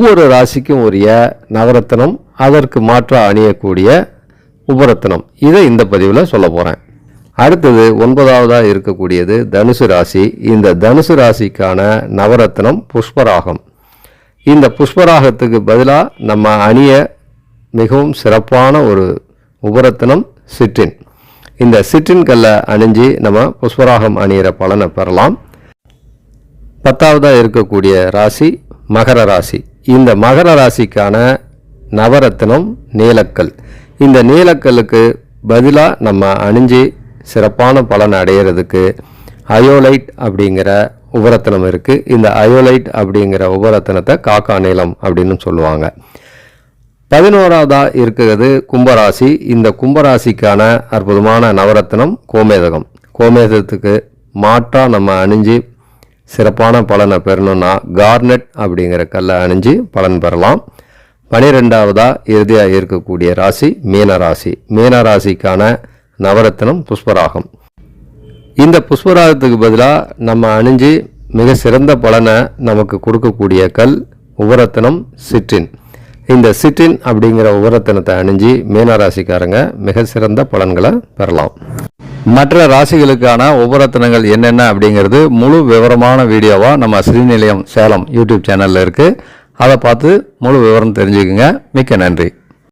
ஒவ்வொரு ராசிக்கும் உரிய நவரத்னம், அதற்கு மாற்ற அணியக்கூடிய உபரத்னம், இதை இந்த பதிவில் சொல்ல போகிறேன். அடுத்தது 9வதாக இருக்கக்கூடியது தனுசு ராசி. இந்த தனுசு ராசிக்கான நவரத்னம் புஷ்பராகம். இந்த புஷ்பராகத்துக்கு பதிலாக நம்ம அணிய மிகவும் சிறப்பான ஒரு உபரத்னம் சிட்ரின். இந்த சிட்ரின் கல்லை அணிஞ்சு நம்ம புஷ்பராகம் அணிகிற பலனை பெறலாம். 10வதாக இருக்கக்கூடிய ராசி மகர ராசி. இந்த மகர ராசிக்கான நவரத்னம் நீலக்கல். இந்த நீலக்கல்லுக்கு பதிலாக நம்ம அணிஞ்சு சிறப்பான பலன் அடைகிறதுக்கு அயோலைட் அப்படிங்கிற உபரத்னம் இருக்குது. இந்த அயோலைட் அப்படிங்கிற உபரத்னத்தை காக்கா நீலம் அப்படின்னு சொல்லுவாங்க. 11வதாக இருக்கிறது கும்பராசி. இந்த கும்பராசிக்கான அற்புதமான நவரத்னம் கோமேதகம். கோமேதகத்துக்கு மாற்றாக நம்ம அணிஞ்சு சிறப்பான பலனை பெறணும்னா கார்னெட் அப்படிங்கிற கல்லை அணிஞ்சு பலன் பெறலாம். 12வதாக இறுதியாக இருக்கக்கூடிய ராசி மீனராசி. மீனராசிக்கான நவரத்னம் புஷ்பராகம். இந்த புஷ்பராகத்துக்கு பதிலாக நம்ம அணிஞ்சு மிக சிறந்த பலனை நமக்கு கொடுக்கக்கூடிய கல் உபரத்னம் சிட்ரின். இந்த சிட்ரின் அப்படிங்கிற உபரத்னத்தை அணிஞ்சு மீனராசிக்காரங்க மிக சிறந்த பலன்களை பெறலாம். மற்ற ராசிகளுக்கான உபரத்னங்கள் என்னென்ன அப்படிங்கிறது முழு விவரமான வீடியோவாக நம்ம ஸ்ரீநிலையம் சேலம் யூடியூப் சேனலில் இருக்குது. அதை பார்த்து முழு விவரம் தெரிஞ்சுக்குங்க. மிக்க நன்றி.